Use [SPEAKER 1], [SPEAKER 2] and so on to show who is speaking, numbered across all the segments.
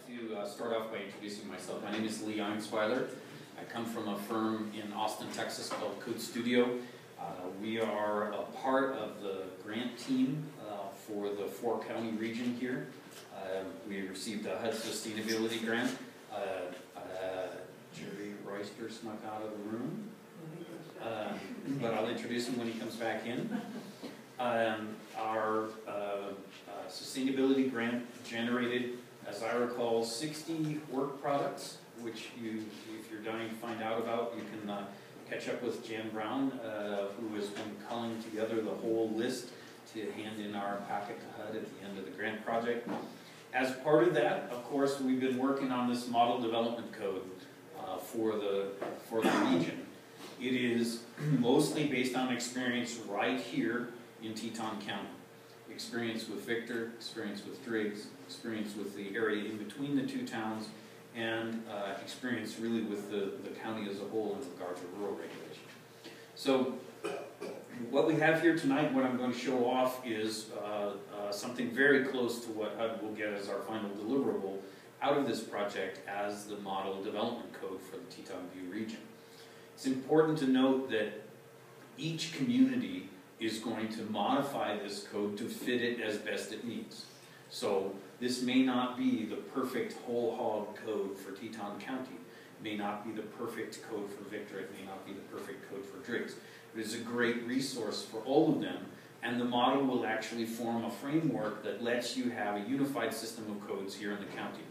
[SPEAKER 1] to start off by introducing myself. My name is Einsweiler. I come from a firm in Austin, Texas called CODE-STUDIO. We are a part of the grant team for the 4-county region here. We received a HUD sustainability grant. Jerry Royster snuck out of the room, but I'll introduce him when he comes back in. Our sustainability grant generated, as I recall, 60 work products, which if you're dying to find out about, you can catch up with Jan Brown, who has been culling together the whole list to hand in our packet to HUD at the end of the grant project. As part of that, of course, we've been working on this model development code for the region. It is mostly based on experience right here in Teton County. Experience with Victor, experience with Driggs, experience with the area in between the two towns, and experience really with the county as a whole in regard to rural regulation. So what we have here tonight, what I'm going to show off is something very close to what HUD will get as our final deliverable out of this project as the model development code for the Teton View region. It's important to note that each community is going to modify this code to fit it as best it needs. So this may not be the perfect whole hog code for Teton County. It may not be the perfect code for Victor. It may not be the perfect code for Driggs. It is a great resource for all of them, and the model will actually form a framework that lets you have a unified system of codes here in the county,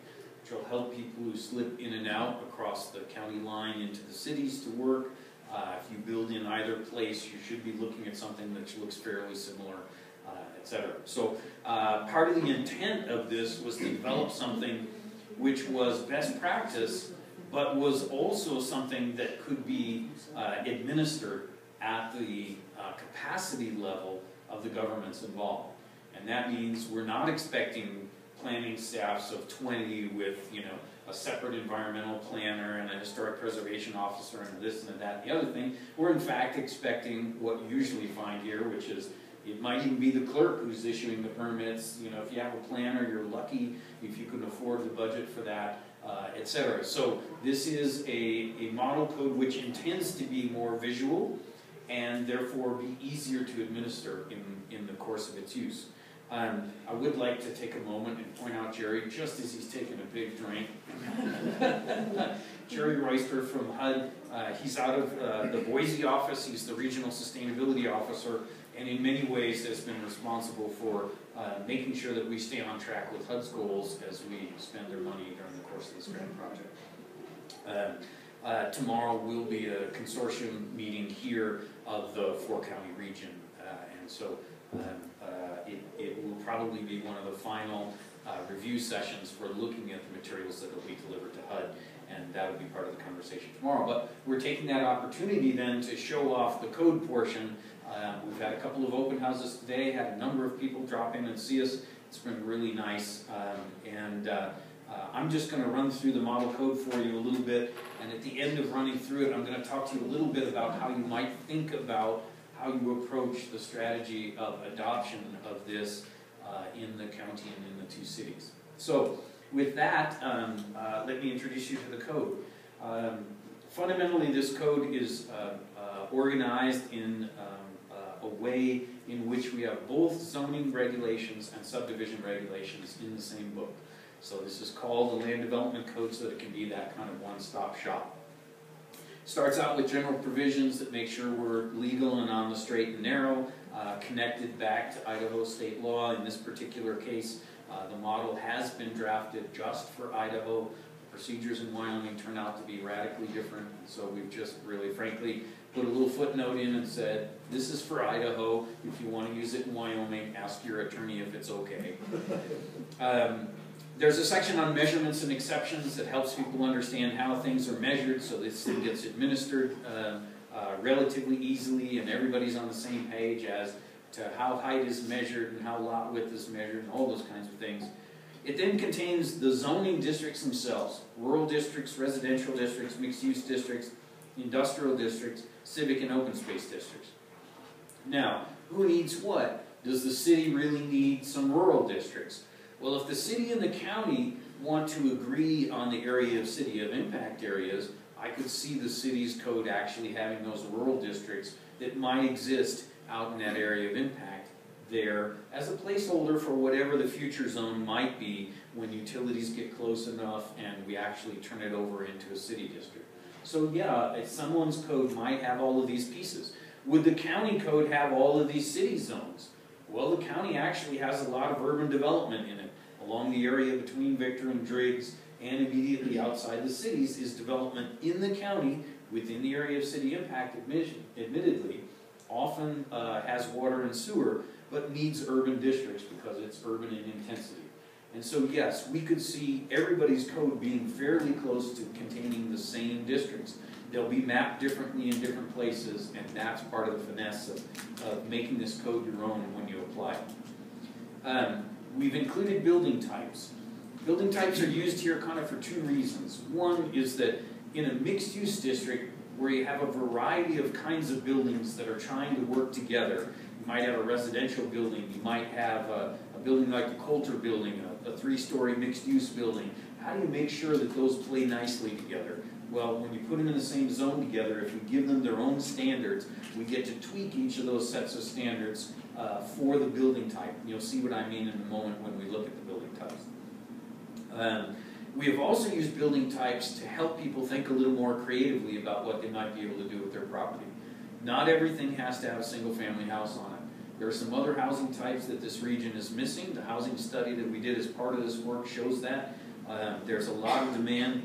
[SPEAKER 1] which will help people who slip in and out across the county line into the cities to work. If you build in either place, you should be looking at something that looks fairly similar, etc. So part of the intent of this was to develop something which was best practice, but was also something that could be administered at the capacity level of the governments involved. And that means we're not expecting planning staffs of 20 with, a separate environmental planner and a historic preservation officer and this and that and the other thing. We're in fact expecting what you usually find here, which is it might even be the clerk who's issuing the permits. If you have a planner, you're lucky if you can afford the budget for that, etc. So this is a model code which intends to be more visual and therefore be easier to administer in the course of its use. I would like to take a moment and point out Jerry, just as he's taking a big drink. Jerry Royster from HUD, he's out of the Boise office. He's the Regional Sustainability Officer, and in many ways has been responsible for making sure that we stay on track with HUD's goals as we spend their money during the course of this grant project. Tomorrow will be a consortium meeting here of the 4-county region, and so it will probably be one of the final review sessions for looking at the materials that will be delivered to HUD, and that will be part of the conversation tomorrow. But we're taking that opportunity then to show off the code portion. We've had a couple of open houses today, had a number of people drop in and see us. It's been really nice, I'm just going to run through the model code for you a little bit, and at the end of running through it, I'm going to talk to you a little bit about how you might think about how you approach the strategy of adoption of this in the county and in the two cities. So with that, let me introduce you to the code. Fundamentally, this code is organized in a way in which we have both zoning regulations and subdivision regulations in the same book. So this is called the Land Development Code so that it can be that kind of one-stop shop. Starts out with general provisions that make sure we're legal and on the straight and narrow, connected back to Idaho state law. In this particular case, the model has been drafted just for Idaho. The procedures in Wyoming turn out to be radically different, so we've just really, frankly, put a little footnote in and said, this is for Idaho. If you want to use it in Wyoming, ask your attorney if it's okay. There's a section on measurements and exceptions that helps people understand how things are measured so this thing gets administered relatively easily and everybody's on the same page as to how height is measured and how lot width is measured and all those kinds of things. It then contains the zoning districts themselves: rural districts, residential districts, mixed-use districts, industrial districts, civic and open space districts. Now, who needs what? Does the city really need some rural districts? Well, if the city and the county want to agree on the area of city of impact areas, I could see the city's code actually having those rural districts that might exist out in that area of impact there as a placeholder for whatever the future zone might be when utilities get close enough and we actually turn it over into a city district. So yeah, someone's code might have all of these pieces. Would the county code have all of these city zones? Well, the county actually has a lot of urban development in it. Along the area between Victor and Driggs and immediately outside the cities is development in the county within the area of city impact, admittedly, often has water and sewer, but needs urban districts because it's urban in intensity. And so yes, we could see everybody's code being fairly close to containing the same districts. They'll be mapped differently in different places, and that's part of the finesse of making this code your own when you apply it. We've included building types. Building types are used here kind of for two reasons. One is that in a mixed-use district where you have a variety of kinds of buildings that are trying to work together, you might have a residential building, you might have a building like the Coulter building, a three-story mixed-use building. How do you make sure that those play nicely together? Well, when you put them in the same zone together, if we give them their own standards, we get to tweak each of those sets of standards for the building type. You'll see what I mean in a moment when we look at the building types. We have also used building types to help people think a little more creatively about what they might be able to do with their property. Not everything has to have a single-family house on it. There are some other housing types that this region is missing. The housing study that we did as part of this work shows that. There's a lot of demand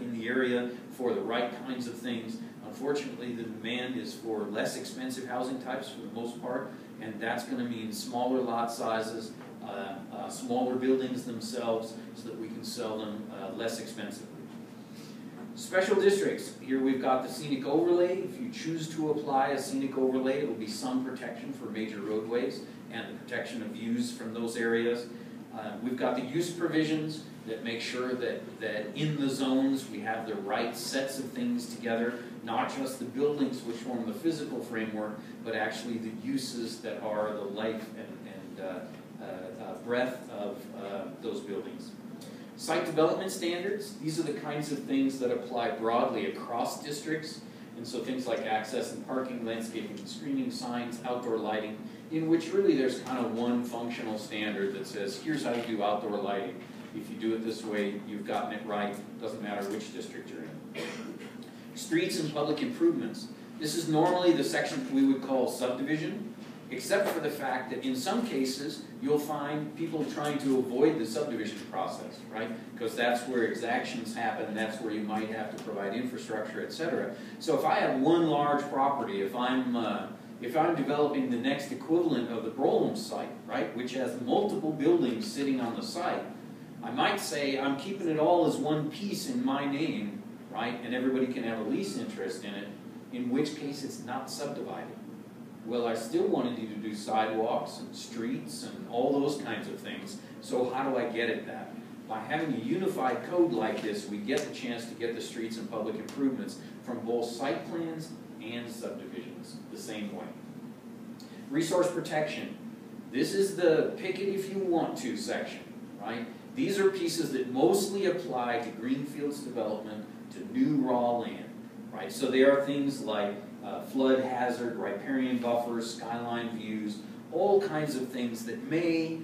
[SPEAKER 1] in the area for the right kinds of things. Unfortunately, the demand is for less expensive housing types for the most part, and that's going to mean smaller lot sizes, smaller buildings themselves, so that we can sell them less expensively. Special districts. Here we've got the scenic overlay. If you choose to apply a scenic overlay, it will be some protection for major roadways and the protection of views from those areas. We've got the use provisions that make sure that in the zones we have the right sets of things together, not just the buildings which form the physical framework, but actually the uses that are the life and breadth of those buildings. Site development standards, these are the kinds of things that apply broadly across districts, and so things like access and parking, landscaping and screening, signs, outdoor lighting, in which really there's kind of one functional standard that says, here's how you do outdoor lighting. If you do it this way, you've gotten it right. Doesn't matter which district you're in. Streets and public improvements. This is normally the section we would call subdivision, except for the fact that in some cases, you'll find people trying to avoid the subdivision process, right? Because that's where exactions happen, that's where you might have to provide infrastructure, etc. So if I have one large property, if I'm developing the next equivalent of the Brolem site, right, which has multiple buildings sitting on the site, I might say I'm keeping it all as one piece in my name, right, and everybody can have a lease interest in it, in which case it's not subdivided. Well, I still wanted you to do sidewalks and streets and all those kinds of things, so how do I get at that? By having a unified code like this, we get the chance to get the streets and public improvements from both site plans and subdivisions the same way. Resource protection. This is the pick it if you want to section, right? These are pieces that mostly apply to greenfields development, to new raw land, right? So they are things like flood hazard, riparian buffers, skyline views, all kinds of things that may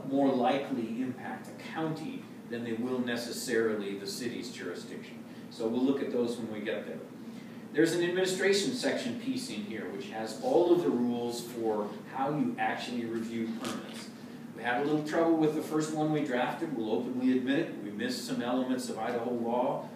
[SPEAKER 1] more likely impact a county than they will necessarily the city's jurisdiction. So we'll look at those when we get there. There's an administration section piece in here which has all of the rules for how you actually review permits. We had a little trouble with the first one we drafted, we'll openly admit it. We missed some elements of Idaho law.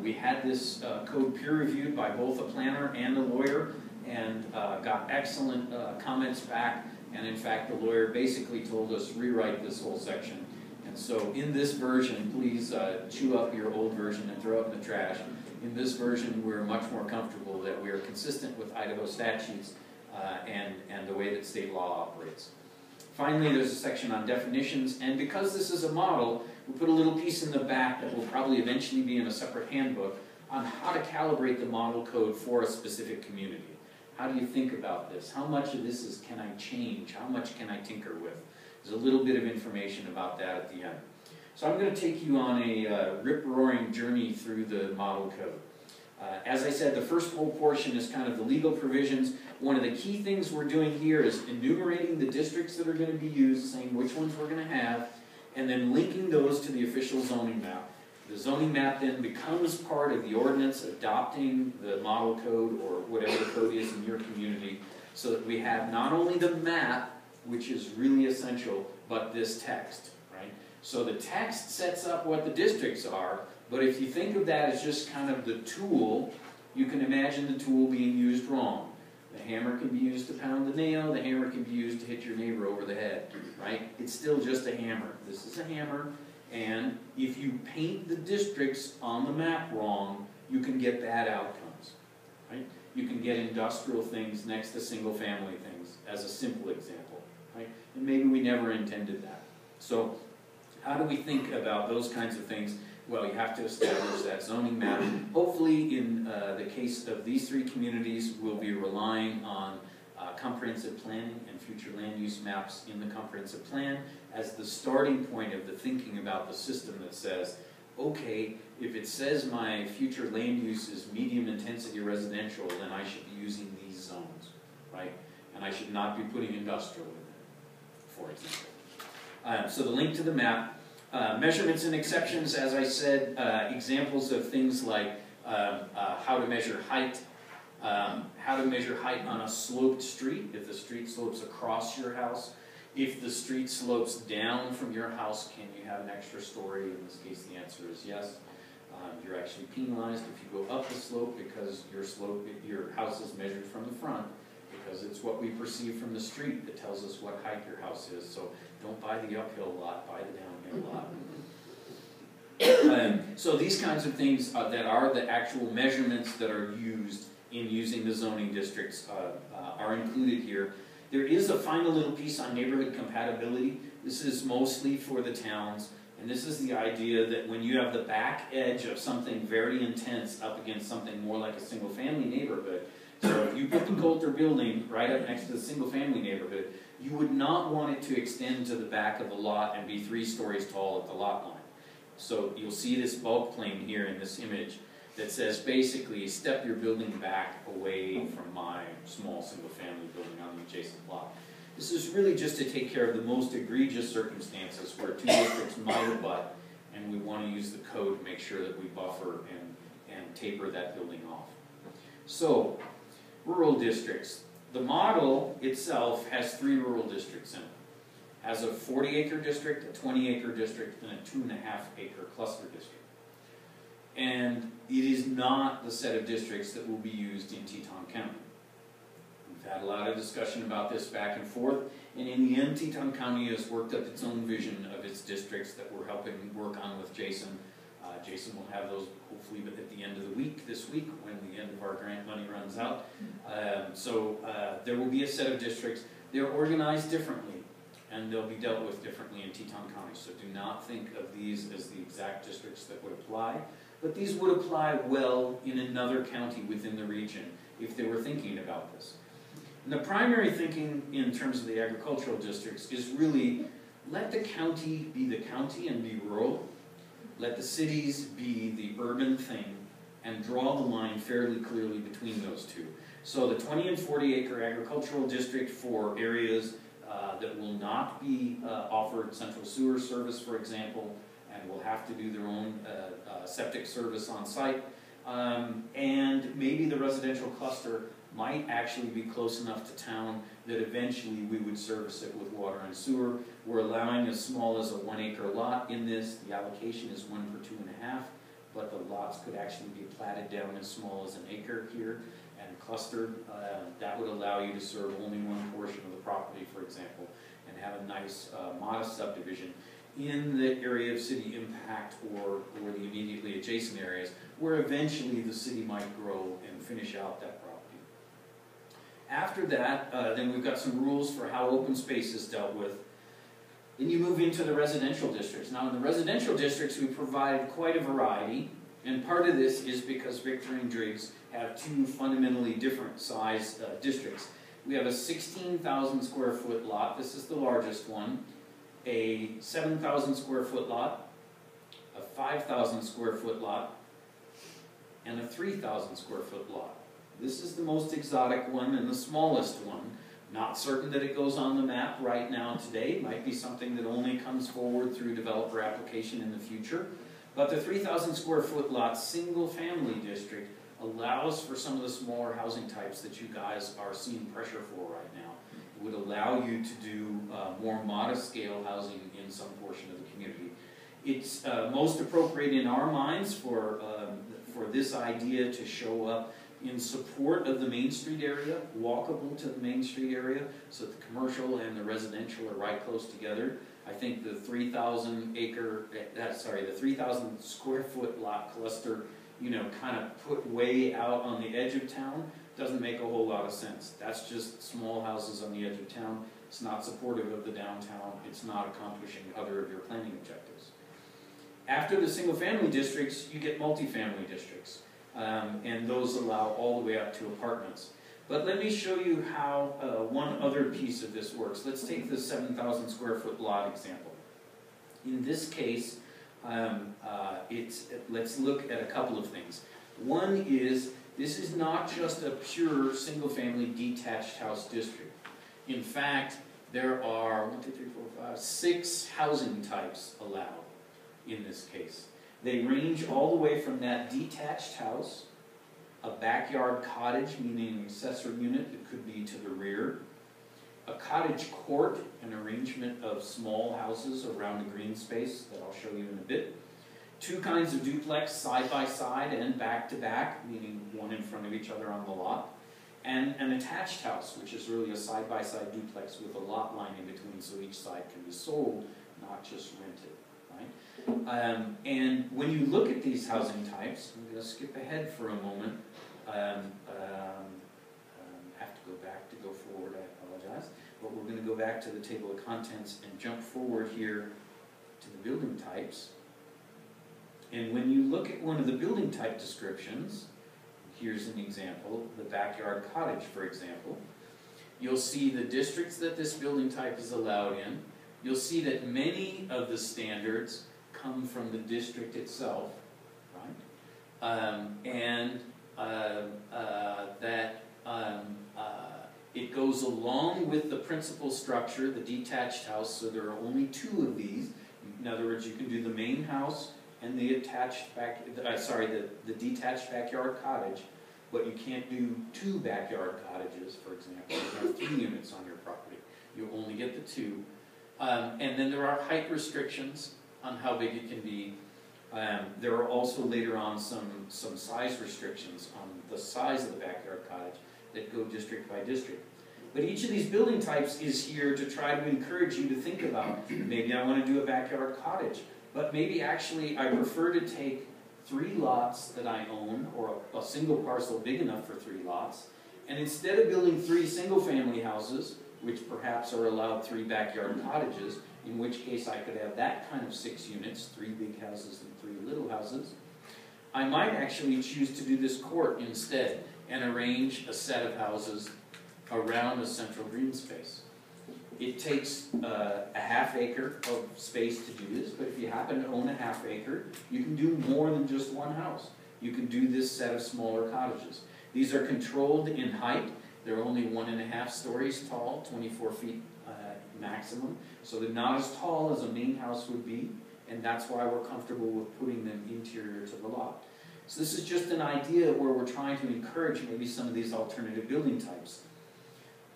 [SPEAKER 1] We had this code peer reviewed by both a planner and a lawyer and got excellent comments back, and in fact the lawyer basically told us rewrite this whole section. And so in this version, please chew up your old version and throw it in the trash. In this version we're much more comfortable that we are consistent with Idaho statutes and the way that state law operates. Finally, there's a section on definitions, and because this is a model, we put a little piece in the back that will probably eventually be in a separate handbook on how to calibrate the model code for a specific community. How do you think about this? How much of this can I change? How much can I tinker with? There's a little bit of information about that at the end. So I'm going to take you on a rip-roaring journey through the model code. As I said, the first whole portion is kind of the legal provisions. One of the key things we're doing here is enumerating the districts that are going to be used, saying which ones we're going to have, and then linking those to the official zoning map. The zoning map then becomes part of the ordinance adopting the model code or whatever the code is in your community, so that we have not only the map, which is really essential, but this text, right? So the text sets up what the districts are, but if you think of that as just kind of the tool, you can imagine the tool being used wrong. The hammer can be used to pound the nail, the hammer can be used to hit your neighbor over the head, right? It's still just a hammer. This is a hammer, and if you paint the districts on the map wrong, you can get bad outcomes, right? You can get industrial things next to single family things, as a simple example, right? And maybe we never intended that. So how do we think about those kinds of things? Well, you have to establish that zoning map. Hopefully, in the case of these three communities, we'll be relying on comprehensive planning and future land use maps in the comprehensive plan as the starting point of the thinking about the system that says, okay, if it says my future land use is medium intensity residential, then I should be using these zones, right? And I should not be putting industrial in it, for example. So the link to the map. Measurements and exceptions, as I said, examples of things like how to measure height on a sloped street, if the street slopes across your house. If the street slopes down from your house, can you have an extra story? In this case, the answer is yes. You're actually penalized if you go up the slope because your house is measured from the front, because it's what we perceive from the street that tells us what height your house is. So don't buy the uphill lot, buy the downhill lot. So these kinds of things that are the actual measurements that are used in using the zoning districts are included here. There is a final little piece on neighborhood compatibility. This is mostly for the towns, and this is the idea that when you have the back edge of something very intense up against something more like a single family neighborhood, so if you put the Coulter building right up next to the single family neighborhood, you would not want it to extend to the back of the lot and be 3 stories tall at the lot line. So you'll see this bulk plane here in this image that says basically step your building back away from my small single family building on the adjacent lot. This is really just to take care of the most egregious circumstances where 2 districts might abut, and we want to use the code to make sure that we buffer and taper that building off. So, rural districts. The model itself has 3 rural districts in it. It has a 40-acre district, a 20-acre district, and a 2.5-acre cluster district. And it is not the set of districts that will be used in Teton County. We've had a lot of discussion about this back and forth, and in the end, Teton County has worked up its own vision of its districts that we're helping work on with Jason. Jason will have those hopefully at the end of the week, this week, when the end of our grant money runs out. There will be a set of districts. They're organized differently, and they'll be dealt with differently in Teton County. So do not think of these as the exact districts that would apply, but these would apply well in another county within the region if they were thinking about this. And the primary thinking in terms of the agricultural districts is really let the county be the county and be rural. Let the cities be the urban thing, and draw the line fairly clearly between those two. So the 20 and 40 acre agricultural district for areas that will not be offered central sewer service, for example, and will have to do their own septic service on site. And maybe the residential cluster might actually be close enough to town that eventually we would service it with water and sewer. We're allowing as small as a 1 acre lot in this. The allocation is 1 per 2.5, but the lots could actually be platted down as small as 1 acre here and clustered. That would allow you to serve only one portion of the property, for example, and have a nice modest subdivision in the area of city impact or the immediately adjacent areas where eventually the city might grow and finish out that property. After that, then we've got some rules for how open space is dealt with. Then you move into the residential districts. Now in the residential districts we provide quite a variety, and part of this is because Victor and Driggs have 2 fundamentally different size districts. We have a 16,000 square foot lot, this is the largest one, a 7,000 square foot lot, a 5,000 square foot lot, and a 3,000 square foot lot. This is the most exotic one and the smallest one. Not certain that it goes on the map right now today. Might be something that only comes forward through developer application in the future. But the 3,000 square foot lot single family district allows for some of the smaller housing types that you guys are seeing pressure for right now. It would allow you to do more modest scale housing in some portion of the community. It's most appropriate in our minds for this idea to show up in support of the Main Street area, walkable to the Main Street area, so that the commercial and the residential are right close together. I think the 3,000 square foot lot cluster, you know, kind of put way out on the edge of town doesn't make a whole lot of sense. That's just small houses on the edge of town. It's not supportive of the downtown. It's not accomplishing other of your planning objectives. After the single family districts, you get multifamily districts. And those allow all the way up to apartments. But let me show you how one other piece of this works. Let's take the 7,000 square foot lot example. In this case, let's look at a couple of things. One is, this is not just a pure single family detached house district. In fact, there are 6 housing types allowed in this case. They range all the way from that detached house, a backyard cottage, meaning an accessory unit that could be to the rear, a cottage court, an arrangement of small houses around a green space that I'll show you in a bit, 2 kinds of duplex side by side and back to back, meaning one in front of each other on the lot, and an attached house, which is really a side by side duplex with a lot line in between so each side can be sold, not just rented. And when you look at these housing types, I'm going to skip ahead for a moment. Have to go back to go forward, I apologize. But we're going to go back to the table of contents and jump forward here to the building types. And when you look at one of the building type descriptions, here's an example, the backyard cottage, for example, you'll see the districts that this building type is allowed in. You'll see that many of the standards come from the district itself, right? It goes along with the principal structure, the detached house, so there are only 2 of these. In other words, you can do the main house and the attached the detached backyard cottage, but you can't do 2 backyard cottages, for example. You have 3 units on your property. You only get the 2. And then there are height restrictions on how big it can be. There are also later on some size restrictions on the size of the backyard cottage that go district by district. But each of these building types is here to try to encourage you to think about, maybe I want to do a backyard cottage, but maybe actually I prefer to take 3 lots that I own, or a single parcel big enough for 3 lots, and instead of building 3 single family houses, which perhaps are allowed 3 backyard cottages, in which case I could have that kind of 6 units, 3 big houses and 3 little houses. I might actually choose to do this court instead and arrange a set of houses around a central green space. It takes a ½ acre of space to do this, but if you happen to own a ½ acre, you can do more than just 1 house. You can do this set of smaller cottages. These are controlled in height. They're only 1½ stories tall, 24 feet maximum, so they're not as tall as a main house would be, and that's why we're comfortable with putting them interior to the lot. So this is just an idea where we're trying to encourage maybe some of these alternative building types.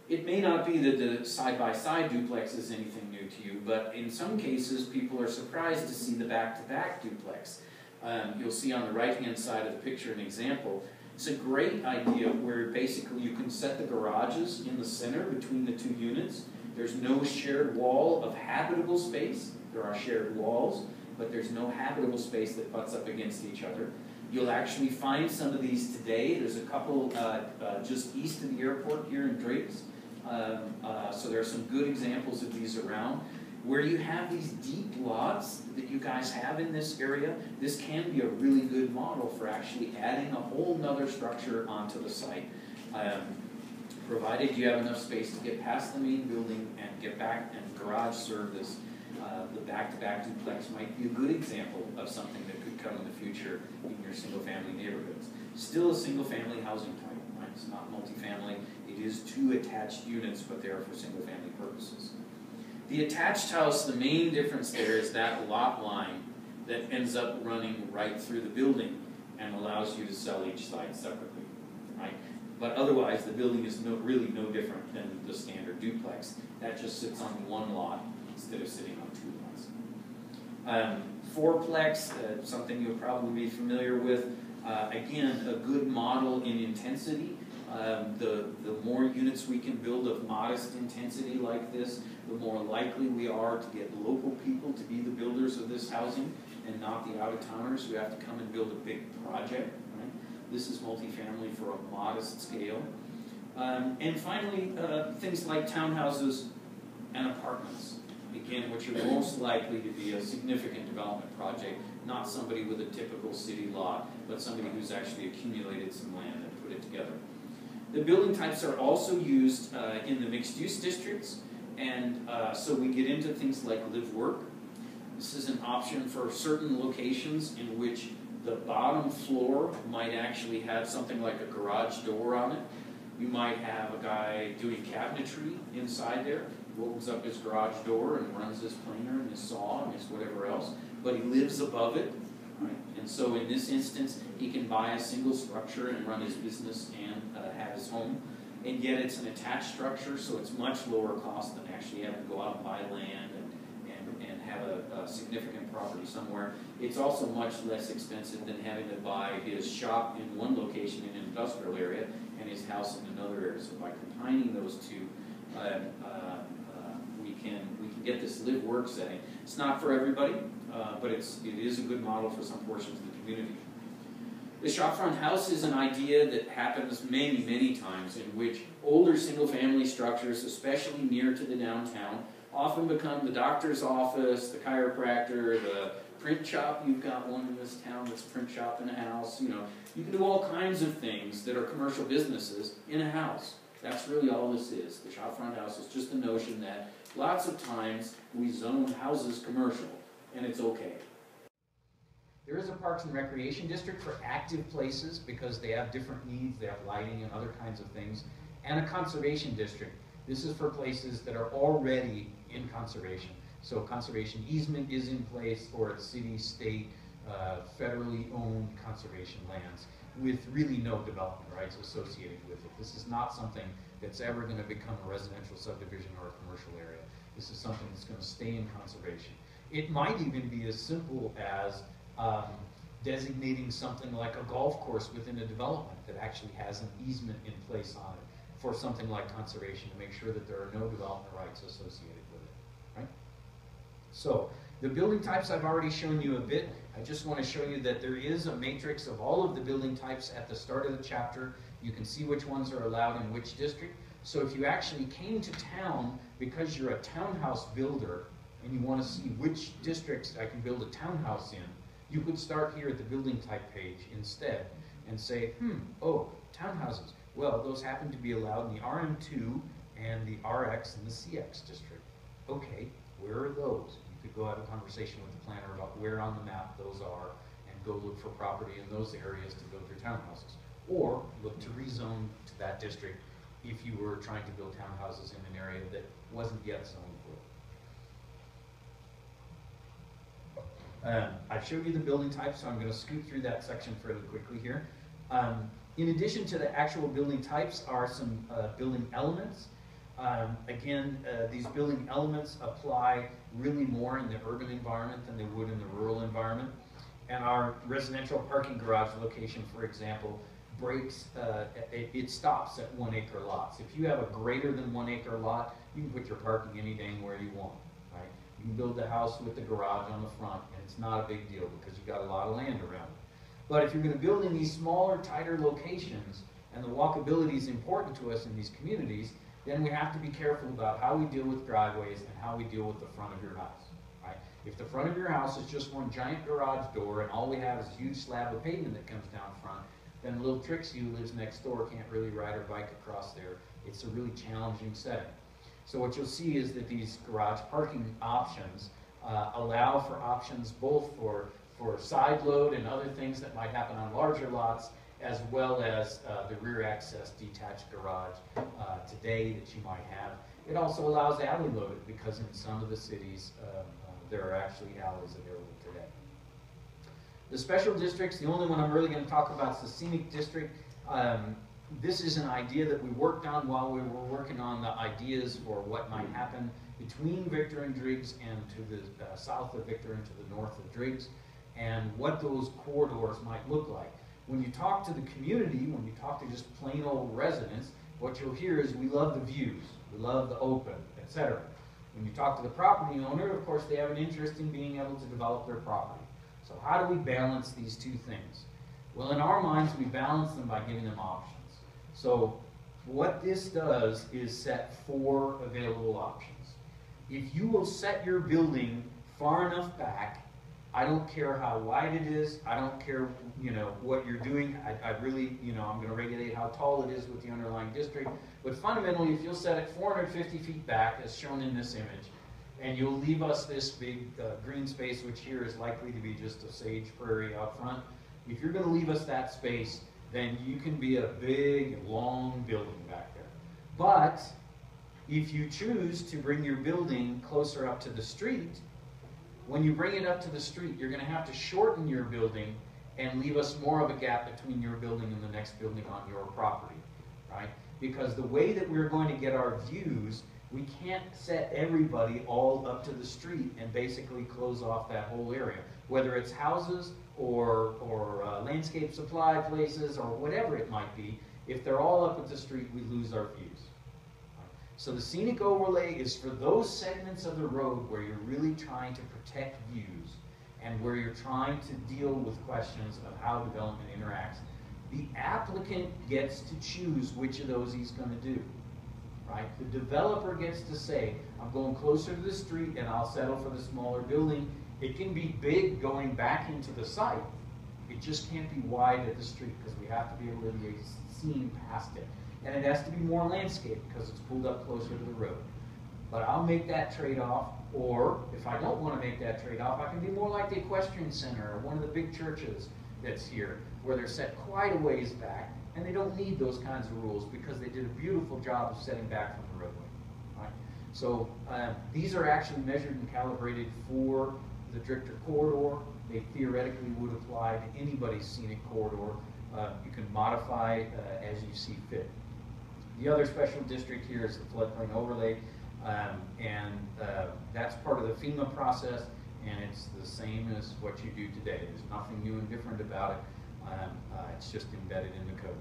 [SPEAKER 1] It may not be that the side-by-side duplex is anything new to you, but in some cases people are surprised to see the back-to-back duplex. You'll see on the right-hand side of the picture an example. It's a great idea where basically you can set the garages in the center between the 2 units. There's no shared wall of habitable space. There are shared walls, but there's no habitable space that butts up against each other. You'll actually find some of these today. There's a couple just east of the airport here in Driggs. So there are some good examples of these around. Where you have these deep lots that you guys have in this area, this can be a really good model for actually adding a whole nother structure onto the site. Provided you have enough space to get past the main building and get back and garage service The back-to-back duplex might be a good example of something that could come in the future in your single-family neighborhoods. Still a single-family housing type, right? It's not multifamily. It is 2 attached units, but they are for single-family purposes. The attached house, the main difference there is that lot line that ends up running right through the building and allows you to sell each side separately, right? But otherwise, the building is really no different than the standard duplex. That just sits on 1 lot instead of sitting on 2 lots. Fourplex, something you'll probably be familiar with. Again, a good model in intensity. The more units we can build of modest intensity like this, the more likely we are to get local people to be the builders of this housing and not the out-of-towners who have to come and build a big project. Right? This is multifamily for a modest scale. And finally, things like townhouses and apartments. Again, which are most likely to be a significant development project, not somebody with a typical city lot, but somebody who's actually accumulated some land and put it together. The building types are also used in the mixed-use districts, and so we get into things like live-work. This is an option for certain locations in which the bottom floor might actually have something like a garage door on it. You might have a guy doing cabinetry inside there, who opens up his garage door and runs his planer and his saw and his whatever else, but he lives above it. Right? And so in this instance, he can buy a single structure and run his business and have his home. And yet it's an attached structure, so it's much lower cost than actually having to go out and buy land and have a significant property somewhere. It's also much less expensive than having to buy his shop in one location in an industrial area and his house in another area. So by combining those two, we can get this live-work setting. It's not for everybody, but it is a good model for some portions of the community. The shopfront house is an idea that happens many, many times in which older single-family structures, especially near to the downtown, often become the doctor's office, the chiropractor, the print shop. You've got one in this town that's a print shop in a house. You know, you can do all kinds of things that are commercial businesses in a house. That's really all this is. The shopfront house is just the notion that lots of times we zone houses commercial, and it's okay. There is a Parks and Recreation District for active places because they have different needs. They have lighting and other kinds of things. And a Conservation District. This is for places that are already in conservation. So conservation easement is in place for city, state, federally owned conservation lands with really no development rights associated with it. This is not something that's ever going to become a residential subdivision or a commercial area. This is something that's going to stay in conservation. It might even be as simple as designating something like a golf course within a development that actually has an easement in place on it for something like conservation to make sure that there are no development rights associated with it, right? So the building types I've already shown you a bit. I just want to show you that there is a matrix of all of the building types at the start of the chapter. You can see which ones are allowed in which district. So if you actually came to town because you're a townhouse builder and you want to see which districts I can build a townhouse in, you could start here at the building type page instead and say, oh, townhouses. Well, those happen to be allowed in the RM2 and the RX and the CX district. Okay, where are those? You could go have a conversation with the planner about where on the map those are and go look for property in those areas to build your townhouses. Or look to rezone to that district if you were trying to build townhouses in an area that wasn't yet zoned for it. I've showed you the building types, so I'm going to scoot through that section fairly quickly here. In addition to the actual building types are some building elements. These building elements apply really more in the urban environment than they would in the rural environment. And our residential parking garage location, for example, it stops at 1 acre lots. If you have a greater than 1 acre lot, you can put your parking any dang where you want, right? You can build the house with the garage on the front, and it's not a big deal because you've got a lot of land around it. But if you're going to build in these smaller, tighter locations, and the walkability is important to us in these communities, then we have to be careful about how we deal with driveways and how we deal with the front of your house, right? If the front of your house is just one giant garage door and all we have is a huge slab of pavement that comes down front, then little Trixie who lives next door can't really ride her bike across there. It's a really challenging setting. So what you'll see is that these garage parking options
[SPEAKER 2] allow for options both for side load and other things that might happen on larger lots, as well as the rear access detached garage today that you might have. It also allows alley loaded, because in some of the cities there are actually alleys available today. The special districts, the only one I'm really going to talk about is the scenic district. This is an idea that we worked on while we were working on the ideas for what might happen between Victor and Driggs and to the south of Victor and to the north of Driggs, and what those corridors might look like. When you talk to the community, when you talk to just plain old residents, what you'll hear is we love the views, we love the open, etc. When you talk to the property owner, of course, they have an interest in being able to develop their property. So how do we balance these two things? Well, in our minds, we balance them by giving them options. So what this does is set 4 available options. If you will set your building far enough back, I don't care how wide it is, I don't care, what you're doing, I really, I'm going to regulate how tall it is with the underlying district, but fundamentally, if you'll set it 450 feet back, as shown in this image, and you'll leave us this big green space, which here is likely to be just a sage prairie out front, if you're going to leave us that space, then you can be a big, long building back there. But if you choose to bring your building closer up to the street, when you bring it up to the street, you're going to have to shorten your building and leave us more of a gap between your building and the next building on your property, right? Because the way that we're going to get our views, we can't set everybody all up to the street and basically close off that whole area. Whether it's houses or landscape supply places or whatever it might be, if they're all up at the street, we lose our views. So the scenic overlay is for those segments of the road where you're really trying to protect views and where you're trying to deal with questions of how development interacts. The applicant gets to choose which of those he's going to do, right? The developer gets to say, I'm going closer to the street and I'll settle for the smaller building. It can be big going back into the site. It just can't be wide at the street because we have to be able to be seen past it. And it has to be more landscape because it's pulled up closer to the road. But I'll make that trade-off, or if I don't want to make that trade-off, I can be more like the Equestrian Center or one of the big churches that's here, where they're set quite a ways back, and they don't need those kinds of rules because they did a beautiful job of setting back from the roadway. Right? So these are actually measured and calibrated for the Driggs corridor. They theoretically would apply to anybody's scenic corridor. You can modify as you see fit. The other special district here is the floodplain overlay, and that's part of the FEMA process, and it's the same as what you do today. There's nothing new and different about it. It's just embedded in the code.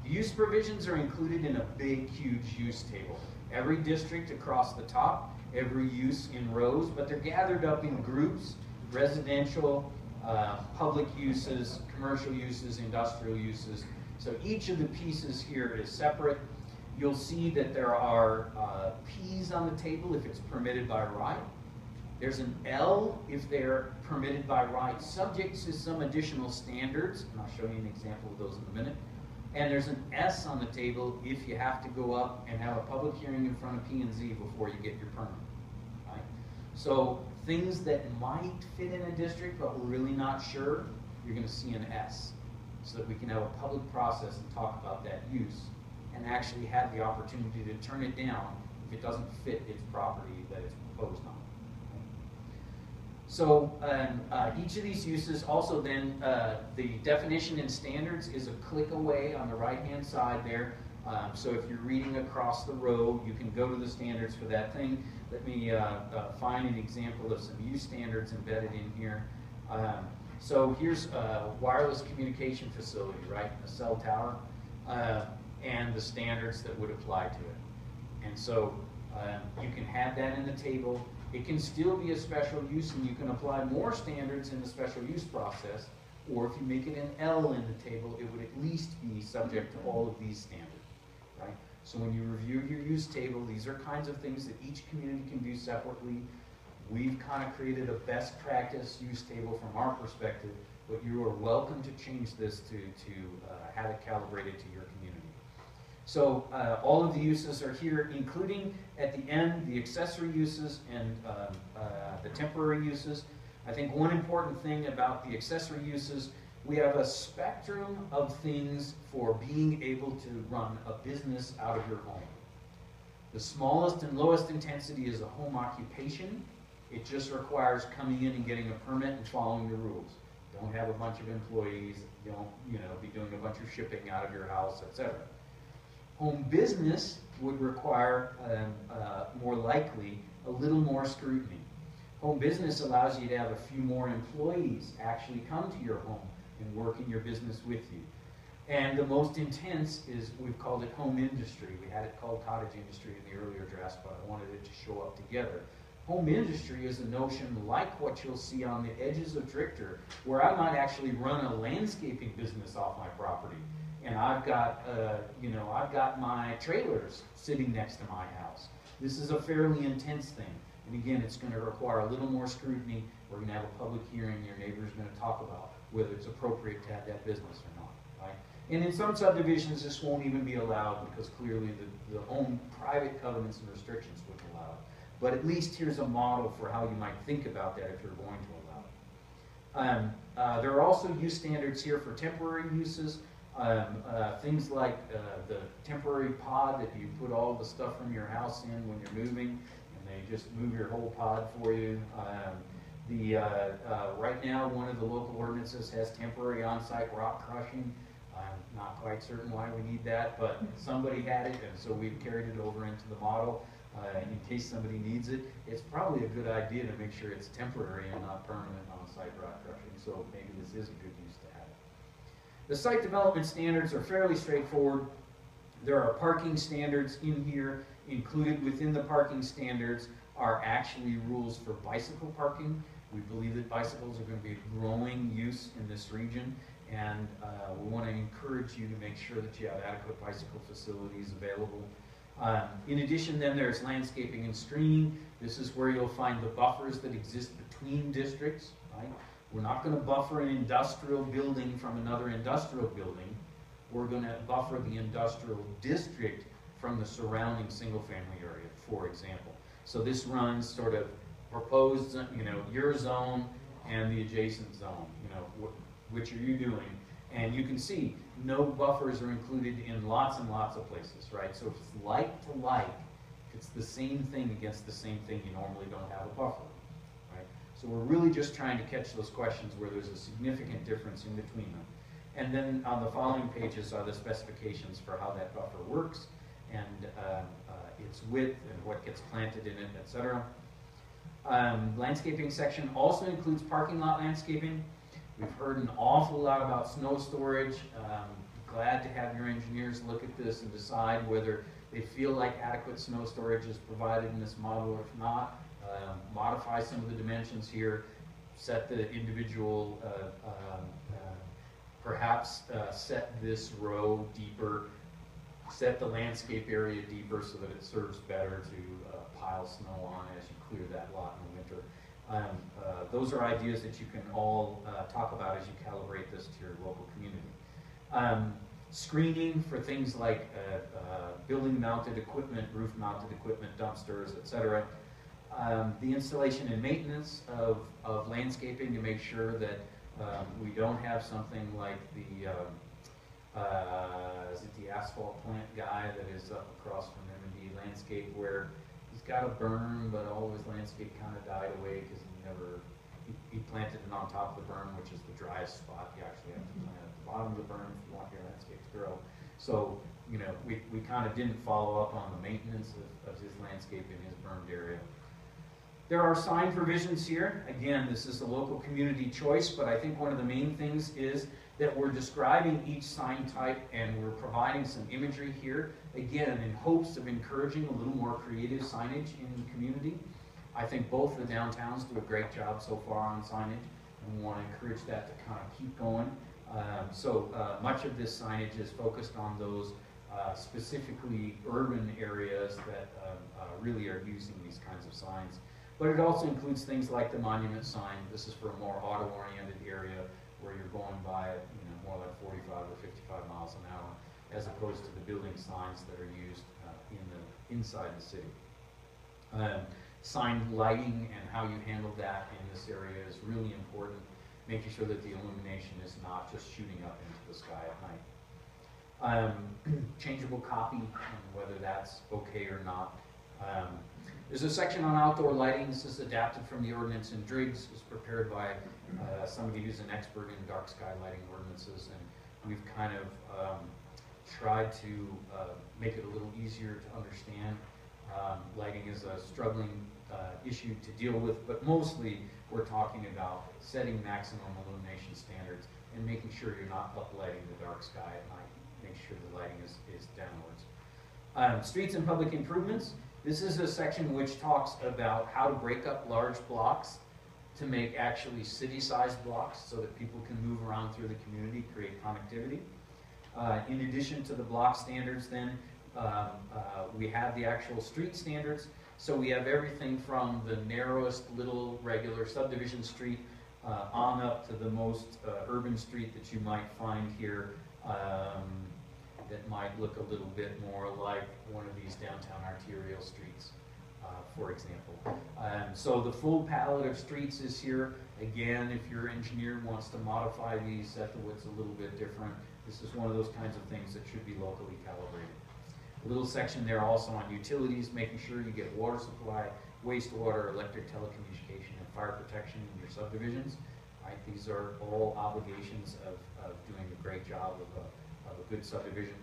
[SPEAKER 2] The use provisions are included in a big, huge use table. Every district across the top, every use in rows, but they're gathered up in groups: residential, public uses, commercial uses, industrial uses. So each of the pieces here is separate. You'll see that there are P's on the table if it's permitted by right. There's an L if they're permitted by right, subject to some additional standards, and I'll show you an example of those in a minute. And there's an S on the table if you have to go up and have a public hearing in front of P&Z before you get your permit. Right? So things that might fit in a district but we're really not sure, you're going to see an S, so that we can have a public process and talk about that use and actually have the opportunity to turn it down if it doesn't fit its property that it's proposed on. So each of these uses also then, the definition and standards is a click away on the right-hand side there. So if you're reading across the row, you can go to the standards for that thing. Let me find an example of some use standards embedded in here. So here's a wireless communication facility, right? A cell tower, and the standards that would apply to it. And so you can have that in the table. It can still be a special use, and you can apply more standards in the special use process. Or if you make it an L in the table, it would at least be subject to all of these standards, right? So when you review your use table, these are kinds of things that each community can do separately. We've kind of created a best practice use table from our perspective, but you are welcome to change this to have it calibrated to your community. So all of the uses are here, including at the end the accessory uses and the temporary uses. I think one important thing about the accessory uses, we have a spectrum of things for being able to run a business out of your home. The smallest and lowest intensity is a home occupation. It just requires coming in and getting a permit and following the rules. Don't have a bunch of employees, don't be doing a bunch of shipping out of your house, etc. Home business would require, more likely, a little more scrutiny. Home business allows you to have a few more employees actually come to your home and work in your business with you. And the most intense is, we've called it home industry. We had it called cottage industry in the earlier drafts, but I wanted it to show up together. Home industry is a notion like what you'll see on the edges of Driggs, where I might actually run a landscaping business off my property. And I've got, I've got my trailers sitting next to my house. This is a fairly intense thing. And again, it's going to require a little more scrutiny. We're going to have a public hearing. Your neighbor's going to talk about whether it's appropriate to have that business or not, right? And in some subdivisions, this won't even be allowed because clearly the own private covenants and restrictions wouldn't allow it. But at least here's a model for how you might think about that if you're going to allow it. There are also use standards here for temporary uses. Things like the temporary pod that you put all the stuff from your house in when you're moving, and they just move your whole pod for you. Right now, one of the local ordinances has temporary on-site rock crushing. I'm not quite certain why we need that, but somebody had it, and so we've carried it over into the model in case somebody needs it. It's probably a good idea to make sure it's temporary and not permanent on-site rock crushing, so maybe this is a good use to have it. The site development standards are fairly straightforward. There are parking standards in here. Included within the parking standards are actually rules for bicycle parking. We believe that bicycles are going to be a growing use in this region, and we want to encourage you to make sure that you have adequate bicycle facilities available. In addition, then, there's landscaping and screening. This is where you'll find the buffers that exist between districts, right? We're not going to buffer an industrial building from another industrial building. We're going to buffer the industrial district from the surrounding single-family area, for example. So this runs sort of proposed, your zone and the adjacent zone, which are you doing? And you can see no buffers are included in lots and lots of places, right? So if it's like to like, if it's the same thing against the same thing, you normally don't have a buffer, right? So we're really just trying to catch those questions where there's a significant difference in between them. And then on the following pages are the specifications for how that buffer works and its width and what gets planted in it, etc. Landscaping section also includes parking lot landscaping. We've heard an awful lot about snow storage. Glad to have your engineers look at this and decide whether they feel like adequate snow storage is provided in this model, or if not, modify some of the dimensions here, set the individual, perhaps set this row deeper, set the landscape area deeper so that it serves better to pile snow on as you clear that lot in the winter. Those are ideas that you can all talk about as you calibrate this to your local community. Screening for things like building-mounted equipment, roof-mounted equipment, dumpsters, etc. The installation and maintenance of landscaping to make sure that we don't have something like the is it the asphalt plant guy that is up across from M&D Landscape, where he's got a berm, but all of his landscape kind of died away because he planted it on top of the berm, which is the driest spot. You actually have to plant at the bottom of the berm if you want your landscape to grow. So, we kind of didn't follow up on the maintenance of his landscape in his bermed area. There are sign provisions here. Again, this is a local community choice, but I think one of the main things is that we're describing each sign type and we're providing some imagery here, again, in hopes of encouraging a little more creative signage in the community. I think both the downtowns do a great job so far on signage, and we want to encourage that to kind of keep going. Much of this signage is focused on those specifically urban areas that really are using these kinds of signs. But it also includes things like the monument sign. This is for a more auto-oriented area where you're going by more like 45 or 55 miles an hour. as opposed to the building signs that are used inside the city. Sign lighting and how you handle that in this area is really important, making sure that the illumination is not just shooting up into the sky at night. Changeable copy, and whether that's okay or not. There's a section on outdoor lighting. This is adapted from the ordinance in Driggs. It was prepared by somebody who's an expert in dark sky lighting ordinances, and we've kind of tried to make it a little easier to understand. Lighting is a struggling issue to deal with, but mostly we're talking about setting maximum illumination standards and making sure you're not uplighting the dark sky at night. Make sure the lighting is downwards. Streets and public improvements. This is a section which talks about how to break up large blocks to make actually city-sized blocks so that people can move around through the community, create connectivity. In addition to the block standards then, we have the actual street standards. So we have everything from the narrowest little regular subdivision street on up to the most urban street that you might find here that might look a little bit more like one of these downtown arterial streets, for example. So the full palette of streets is here. Again, if your engineer wants to modify these, set the widths a little bit different. This is one of those kinds of things that should be locally calibrated. A little section there also on utilities, making sure you get water supply, wastewater, electric telecommunication, and fire protection in your subdivisions. Right? These are all obligations of doing a great job of a good subdivision.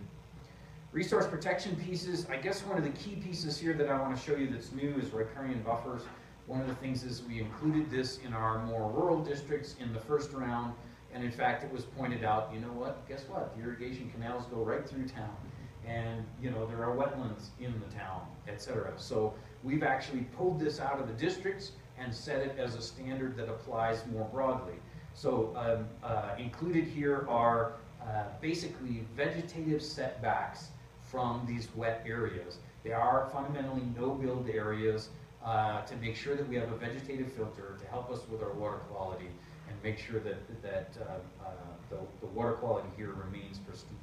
[SPEAKER 2] Resource protection pieces, I guess one of the key pieces here that I want to show you that's new is riparian buffers. One of the things is we included this in our more rural districts in the first round, and in fact it was pointed out, you know what, guess what, the irrigation canals go right through town. And you know, there are wetlands in the town, etc. So we've actually pulled this out of the districts and set it as a standard that applies more broadly. So included here are basically vegetative setbacks from these wet areas. They are fundamentally no-build areas to make sure that we have a vegetative filter to help us with our water quality and make sure that the water quality here remains pristine.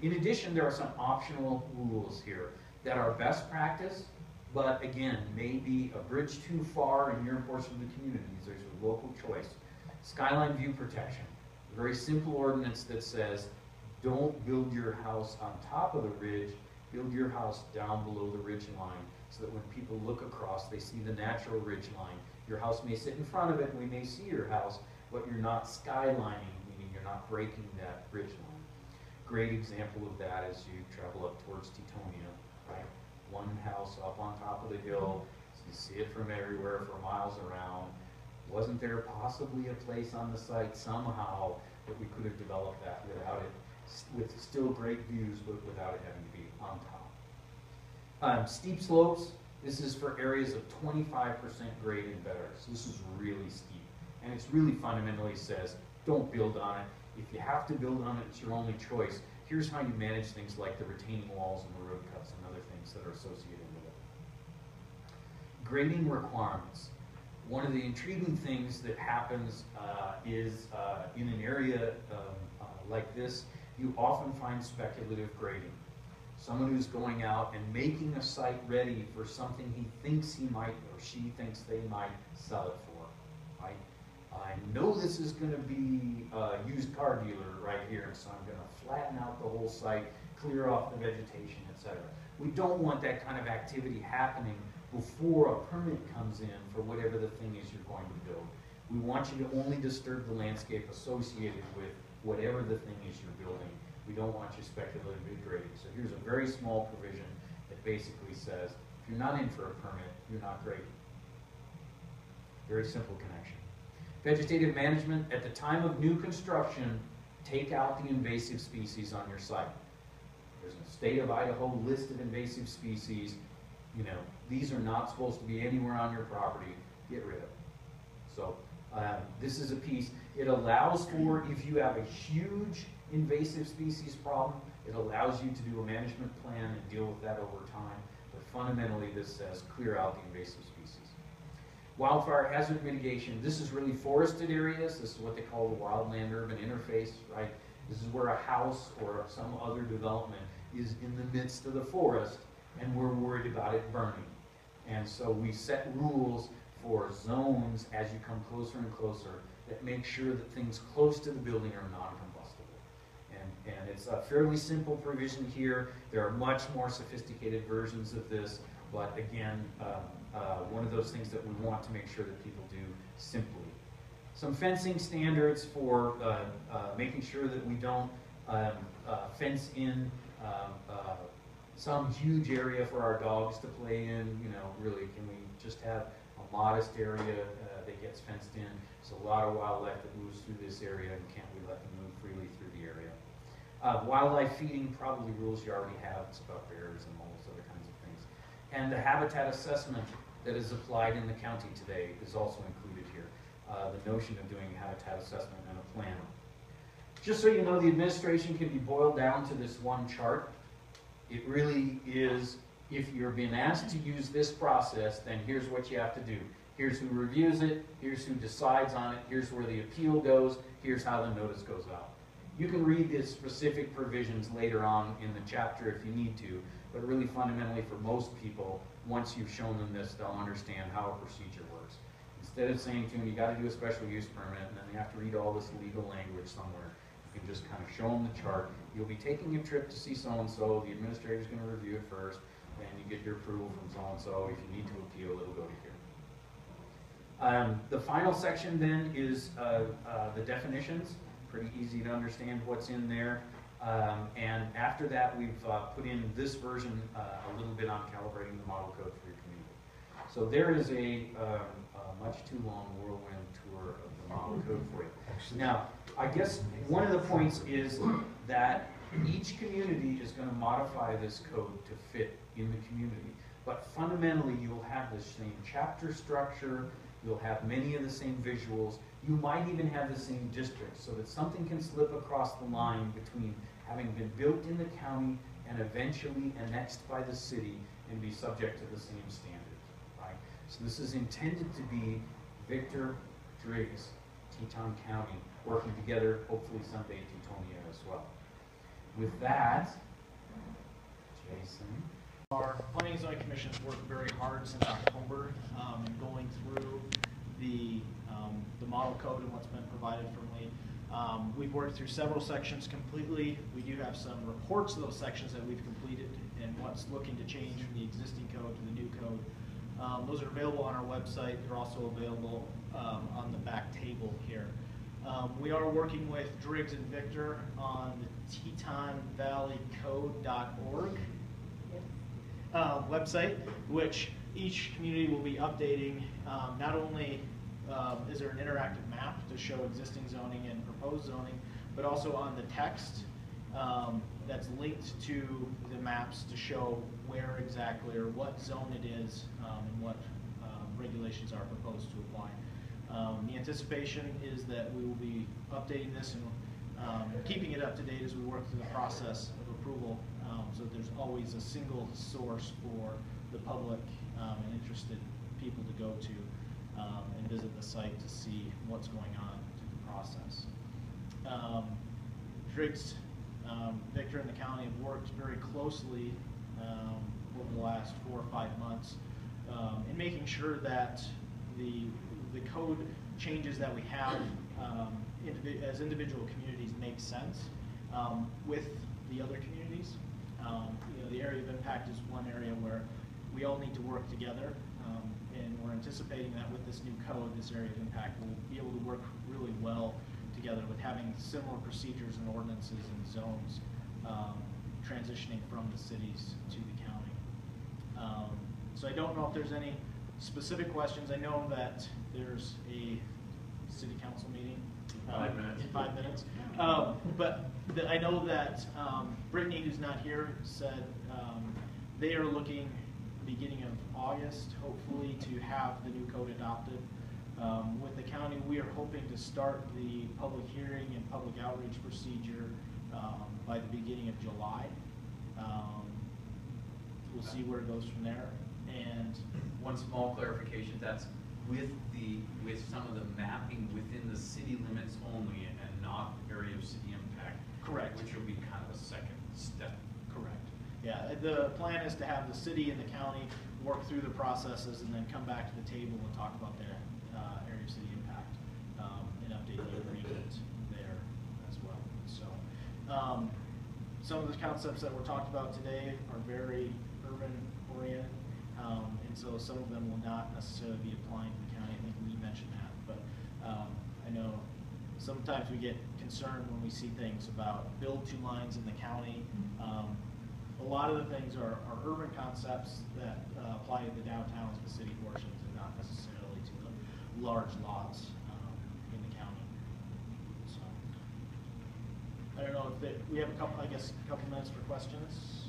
[SPEAKER 2] In addition, there are some optional rules here that are best practice, but again, may be a bridge too far in your portion of the community. There's a local choice. Skyline view protection, a very simple ordinance that says, don't build your house on top of the ridge, build your house down below the ridge line, so that when people look across, they see the natural ridge line. Your house may sit in front of it, and we may see your house, but you're not skylining, meaning you're not breaking that ridge line. Great example of that as you travel up towards Tetonia, right? One house up on top of the hill, so you see it from everywhere for miles around. Wasn't there possibly a place on the site somehow that we could have developed that without it, with still great views, but without it having to be on top? Steep slopes, this is for areas of 25% grade and better. So this is really steep. And it's really fundamentally says, don't build on it. If you have to build on it, it's your only choice. Here's how you manage things like the retaining walls and the road cuts and other things that are associated with it. Grading requirements. One of the intriguing things that happens is in an area like this, you often find speculative grading. Someone who's going out and making a site ready for something he thinks he might or she thinks they might sell it for, right? I know this is going to be a used car dealer right here, so I'm going to flatten out the whole site, clear off the vegetation, etc. We don't want that kind of activity happening before a permit comes in for whatever the thing is you're going to build. We want you to only disturb the landscape associated with whatever the thing is you're building. We don't want you speculatively grading. So here's a very small provision that basically says, if you're not in for a permit, you're not grading. Very simple connection. Vegetative management, at the time of new construction, take out the invasive species on your site. There's a state of Idaho list of invasive species. You know, these are not supposed to be anywhere on your property. Get rid of them. So this is a piece. It allows for, if you have a huge invasive species problem, it allows you to do a management plan and deal with that over time. But fundamentally, this says clear out the invasive species. Wildfire hazard mitigation. This is really forested areas. This is what they call the wildland-urban interface, right? This is where a house or some other development is in the midst of the forest, and we're worried about it burning. And so we set rules for zones as you come closer and closer that make sure that things close to the building are non-combustible. And it's a fairly simple provision here. There are much more sophisticated versions of this, but again, one of those things that we want to make sure that people do simply. Some fencing standards for making sure that we don't fence in some huge area for our dogs to play in. You know, really, can we just have a modest area that gets fenced in? There's a lot of wildlife that moves through this area, and can't we let them move freely through the area? Wildlife feeding, probably rules you already have. It's about bears and moles, other kinds of things. And the habitat assessment that is applied in the county today is also included here. The notion of doing a habitat assessment and a plan. Just so you know, the administration can be boiled down to this one chart. It really is, if you're being asked to use this process, then here's what you have to do. Here's who reviews it, here's who decides on it, here's where the appeal goes, here's how the notice goes out. You can read the specific provisions later on in the chapter if you need to, but really fundamentally for most people, once you've shown them this, they'll understand how a procedure works. Instead of saying to them, you got to do a special use permit, and then you have to read all this legal language somewhere, you can just kind of show them the chart. You'll be taking a trip to see so-and-so, the administrator's going to review it first, and you get your approval from so-and-so. If you need to appeal, it'll go to here. The final section then is the definitions. Pretty easy to understand what's in there. And after that, we've put in this version a little bit on calibrating the model code for your community. So there is a much too long whirlwind tour of the model code for you. Now, I guess one of the points is that each community is going to modify this code to fit in the community. But fundamentally, you'll have the same chapter structure, you'll have many of the same visuals, you might even have the same districts, so that something can slip across the line between having been built in the county and eventually annexed by the city and be subject to the same standards, right? So this is intended to be Victor, Driggs, Teton County, working together, hopefully someday Tetonia as well. With that, Jason.
[SPEAKER 3] Our Planning and Zoning Commission has worked very hard since October in going through the model code and what's been provided from Lee. We've worked through several sections completely. We do have some reports of those sections that we've completed and what's looking to change from the existing code to the new code. Those are available on our website. They're also available on the back table here. We are working with Driggs and Victor on the TetonValleyCode.org website, which each community will be updating. Not only is there an interactive map to show existing zoning and proposed zoning, but also on the text that's linked to the maps to show where exactly or what zone it is and what regulations are proposed to apply. The anticipation is that we will be updating this and keeping it up to date as we work through the process of approval, so that there's always a single source for the public and interested people to go to and visit the site to see what's going on through the process. Driggs, Victor, and the county have worked very closely over the last 4 or 5 months in making sure that the code changes that we have as individual communities make sense with the other communities. You know, the area of impact is one area where we all need to work together, and we're anticipating that with this new code, this area of impact will be able to work really well together with having similar procedures and ordinances and zones transitioning from the cities to the county. So I don't know if there's any specific questions. I know that there's a city council meeting in 5 minutes. But I know that Brittany, who's not here, said they are looking beginning of August, hopefully, to have the new code adopted. With the county, we are hoping to start the public hearing and public outreach procedure by the beginning of July. We'll see where it goes from there. And
[SPEAKER 4] one small clarification, that's with some of the mapping within the city limits only and not area of city impact.
[SPEAKER 3] Correct.
[SPEAKER 1] Which will be kind of a second step.
[SPEAKER 3] Correct. Yeah, the plan is to have the city and the county work through the processes and then come back to the table and talk about their area of city impact and update the agreement there as well. So some of the concepts that were talked about today are very urban oriented, and so some of them will not necessarily be applying to the county. I think Lee mentioned that, but I know sometimes we get concerned when we see things about build two lines in the county. A lot of the things are urban concepts that apply to the downtowns, the city portions, and not necessarily to the large lots in the county. So I don't know if we have a couple minutes for questions.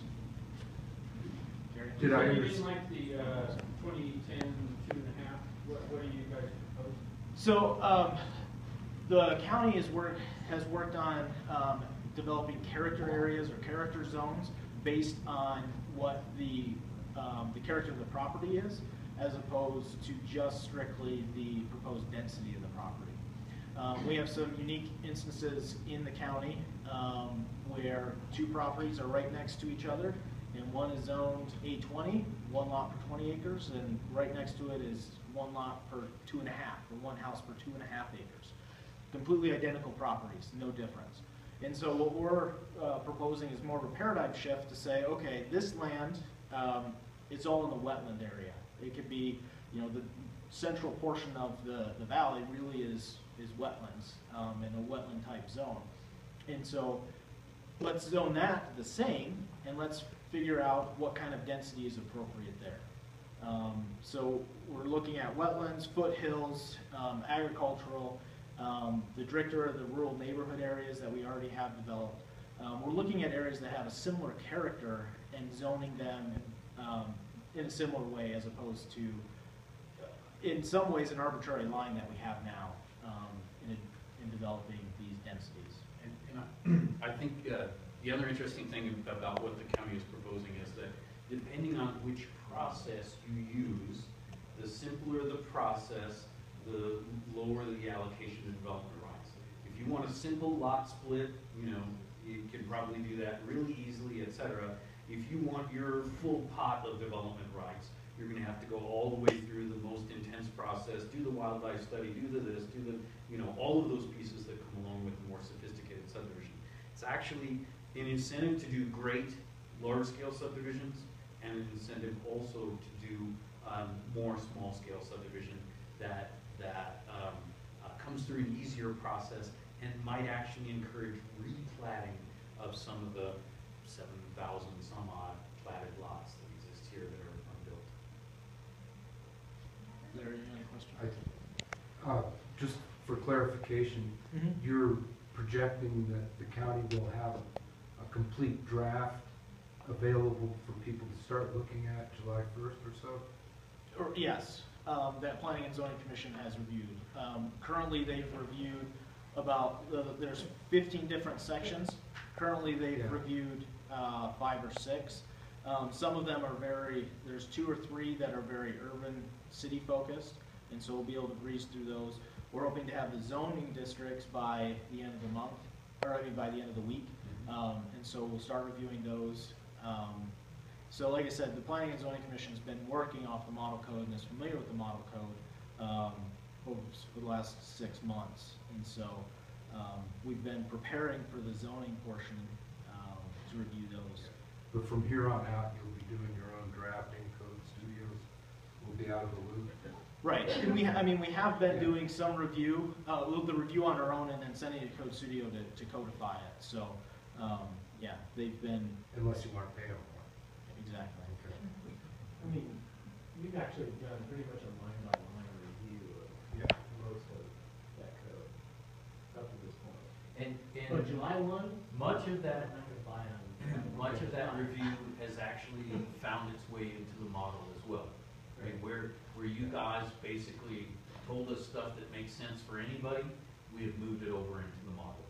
[SPEAKER 3] Gary?
[SPEAKER 5] Did I didn't like the 2010 2.5? What do you guys propose?
[SPEAKER 3] So the county has worked on developing character areas or character zones based on what the character of the property is, as opposed to just strictly the proposed density of the property. We have some unique instances in the county where two properties are right next to each other, and one is zoned A20, one lot per 20 acres, and right next to it is one lot per 2.5, or one house per 2.5 acres. Completely identical properties, no difference. And so what we're proposing is more of a paradigm shift to say, okay, this land, it's all in the wetland area. It could be, the central portion of the valley really is wetlands in a wetland type zone. And so let's zone that the same, and let's figure out what kind of density is appropriate there. So we're looking at wetlands, foothills, agricultural, the Driggs of the rural neighborhood areas that we already have developed. We're looking at areas that have a similar character and zoning them in a similar way, as opposed to, in some ways, an arbitrary line that we have now in developing these densities.
[SPEAKER 1] And I think the other interesting thing about what the county is proposing is that depending on which process you use, the simpler the process, the lower the allocation of development rights. If you want a simple lot split, you can probably do that really easily, etc. If you want your full pot of development rights, you're going to have to go all the way through the most intense process, do the wildlife study, do this, do the, all of those pieces that come along with the more sophisticated subdivision. It's actually an incentive to do great large-scale subdivisions, and an incentive also to do more small-scale subdivision that comes through an easier process and might actually encourage replatting of some of the 7,000 some odd platted lots that exist here that are unbuilt.
[SPEAKER 3] Larry, you have a question?
[SPEAKER 5] Just for clarification, you're projecting that the county will have a complete draft available for people to start looking at July 1st or so?
[SPEAKER 3] Yes. That Planning and Zoning Commission has reviewed. Currently, they've reviewed there's 15 different sections. Currently, they've reviewed 5 or 6. Some of them are there's 2 or 3 that are very urban, city focused, and so we'll be able to breeze through those. We're hoping to have the zoning districts by the end of the month, or by the end of the week, and so we'll start reviewing those. So like I said, the Planning and Zoning Commission has been working off the model code and is familiar with the model code for the last 6 months. And so we've been preparing for the zoning portion to review those.
[SPEAKER 5] But from here on out, you'll be doing your own drafting. CODE-STUDIOs will be out of the loop.
[SPEAKER 3] Right. And we have been doing some review, the review on our own, and then sending it to CODE-STUDIO to codify it. So yeah, they've been.
[SPEAKER 5] Unless you want to pay them more.
[SPEAKER 3] Exactly.
[SPEAKER 6] I mean, we've actually done pretty much a line-by-line review of most of that code up to this point.
[SPEAKER 4] And
[SPEAKER 6] But July 1,
[SPEAKER 4] much of that review has actually found its way into the model as well. Right? Where you guys basically told us stuff that makes sense for anybody, we have moved it over into the model.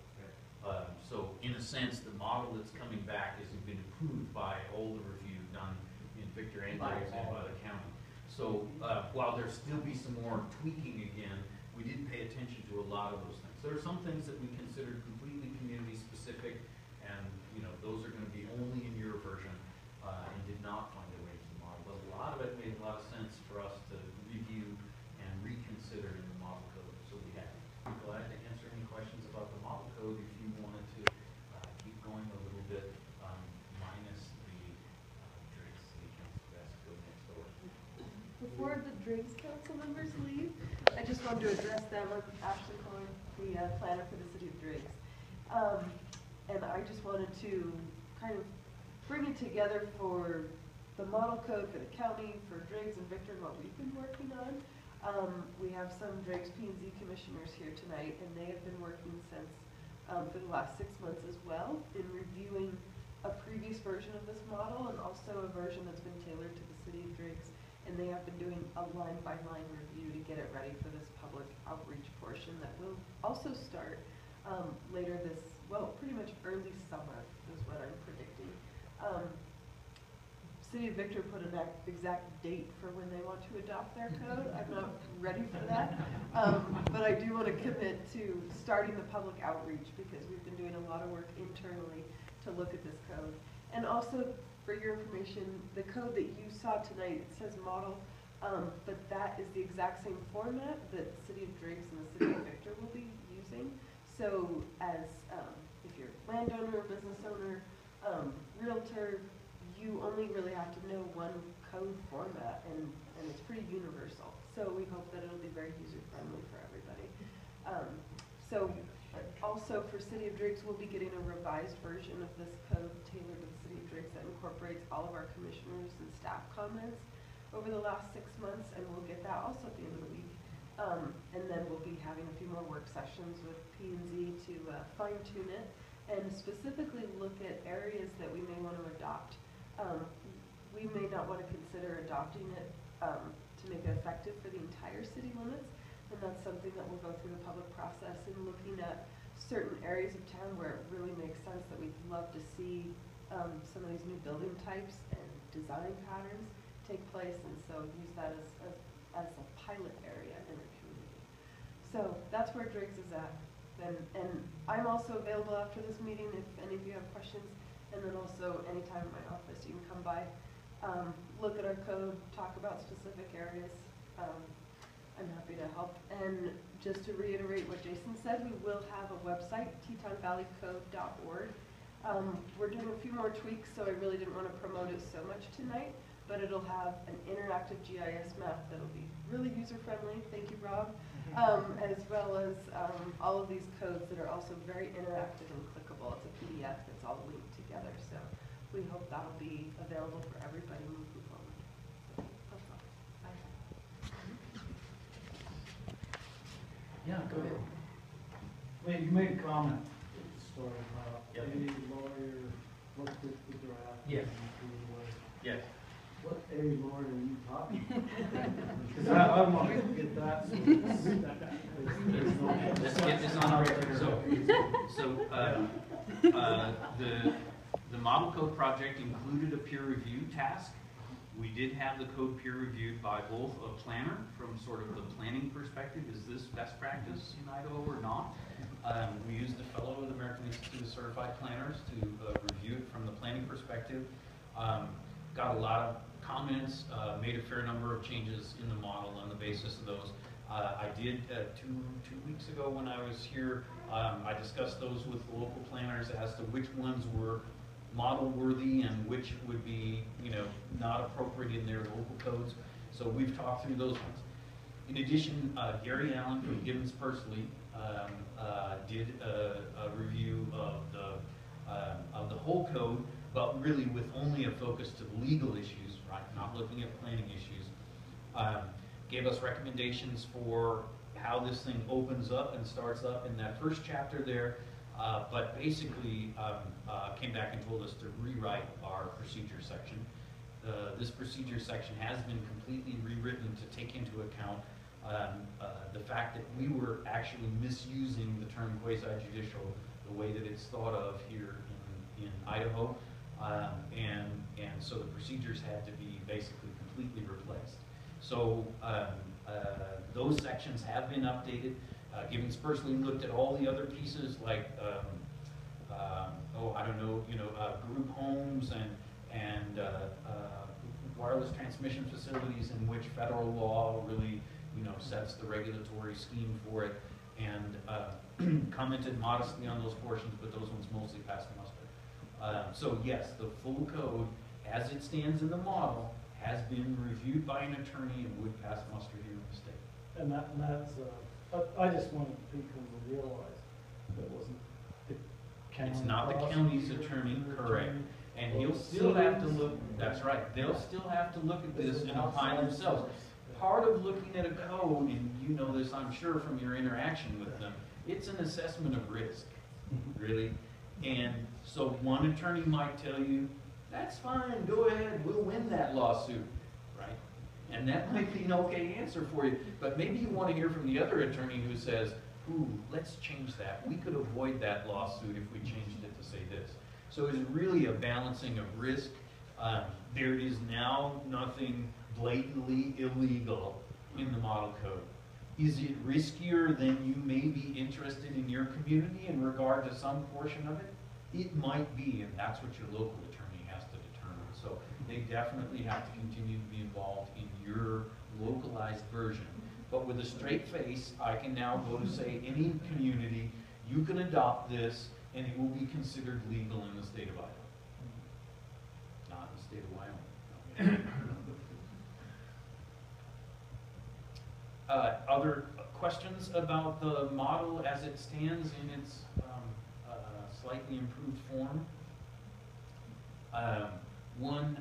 [SPEAKER 4] So in a sense, the model that's coming back has been approved by all the review done in Victor Andrews and by the county. So while there'll still be some more tweaking again, we did pay attention to a lot of those things. There are some things that we considered completely community specific and, you know, those are gonna be only in your version, and did not find their way to the model. But a lot of it made a lot of sense for us to review and reconsider in the model code, so we have. I'm glad to answer any questions about the model code if you wanted to keep going a little bit, minus the Driggs City Council that's go next door.
[SPEAKER 7] Before the Driggs Council members leave, I just wanted to address them. I'm Ashley Cohen, the planner for the city of Driggs. And I just wanted to kind of bring it together for the model code for the county, for Driggs and Victor, and what we've been working on. We have some Driggs P&Z commissioners here tonight, and they have been working since for the last 6 months as well in reviewing a previous version of this model and also a version that's been tailored to the city of Driggs. And they have been doing a line-by-line review to get it ready for this public outreach portion that will also start later this, well, pretty much early summer is what I'm predicting. City of Victor put an exact date for when they want to adopt their code. I'm not ready for that. But I do want to commit to starting the public outreach because we've been doing a lot of work internally to look at this code. And also, for your information, the code that you saw tonight, it says model, but that is the exact same format that City of Driggs and the City of Victor will be using. So as if you're landowner, business owner, realtor, you only really have to know one code format, and it's pretty universal. So we hope that it'll be very user-friendly for everybody. So also for City of Driggs, we'll be getting a revised version of this code tailored to the City of Driggs that incorporates all of our commissioners and staff comments over the last 6 months, and we'll get that also at the end of the week. And then we'll be having a few more work sessions with P&Z to fine-tune it and specifically look at areas that we may want to adopt. We may not want to consider adopting it to make it effective for the entire city limits, and that's something that we'll go through the public process and looking at certain areas of town where it really makes sense that we'd love to see some of these new building types and design patterns take place, and so use that as a pilot area in our community. So that's where Driggs is at. And I'm also available after this meeting if any of you have questions. And then also anytime in my office, you can come by, look at our code, talk about specific areas. I'm happy to help. And just to reiterate what Jason said, we will have a website, tetonvalleycode.org. We're doing a few more tweaks, so I really didn't want to promote it so much tonight, but it'll have an interactive GIS map that'll be really user-friendly. Thank you, Rob. As well as all of these codes that are also very interactive and clickable. It's a PDF that's all linked together, so we hope that'll be available for everybody moving forward. So that's all. Bye.
[SPEAKER 6] Yeah, go ahead. Wait, you made a comment at the start about
[SPEAKER 4] Yep.
[SPEAKER 6] a lawyer looked at the draft.
[SPEAKER 4] Yes.
[SPEAKER 6] and threw it away.
[SPEAKER 4] Yes.
[SPEAKER 6] What a lawyer are you talking about? Because I want to get that.
[SPEAKER 4] Let's get this on our record. The model code project included a peer review task. We did have the code peer reviewed by both a planner from sort of the planning perspective, is this best practice in Idaho or not? We used a fellow of the American Institute of Certified Planners to review it from the planning perspective. Got a lot of comments, made a fair number of changes in the model on the basis of those. I did two weeks ago when I was here, I discussed those with the local planners as to which ones were model worthy and which would be, not appropriate in their local codes. So we've talked through those ones. In addition, Gary Allen from Gibbons Pursley did a review of the whole code, but really with only a focus to the legal issues, right? Not looking at planning issues. Gave us recommendations for how this thing opens up and starts up in that first chapter there, but basically came back and told us to rewrite our procedure section. This procedure section has been completely rewritten to take into account the fact that we were actually misusing the term quasi-judicial the way that it's thought of here in Idaho. And so the procedures had to be basically completely replaced. So those sections have been updated. Gibbons Pursley looked at all the other pieces like
[SPEAKER 1] I don't know, group homes and wireless transmission facilities in which federal law really, sets the regulatory scheme for it, and commented modestly on those portions, but those ones mostly passed muster. So yes, the full code, as it stands in the model, has been reviewed by an attorney and would pass muster here in the state.
[SPEAKER 6] And that's, I just wanted people to realize that wasn't the county.
[SPEAKER 1] It's not the county's attorney, correct. And he'll still have to look, that's right, they'll still have to look at this and apply themselves. Part of looking at a code, and you know this, I'm sure, from your interaction with them, it's an assessment of risk, really. And so one attorney might tell you, that's fine, go ahead, we'll win that lawsuit, right? And that might be an okay answer for you, but maybe you want to hear from the other attorney who says, ooh, let's change that. We could avoid that lawsuit if we changed it to say this. So it's really a balancing of risk. There is now nothing blatantly illegal in the model code. Is it riskier than you may be interested in your community in regard to some portion of it? It might be, and that's what your local attorney has to determine. So they definitely have to continue to be involved in your localized version. But with a straight face, I can now go to say any community, you can adopt this and it will be considered legal in the state of Iowa. Not in the state of Wyoming. Other questions about the model as it stands in its slightly improved form? One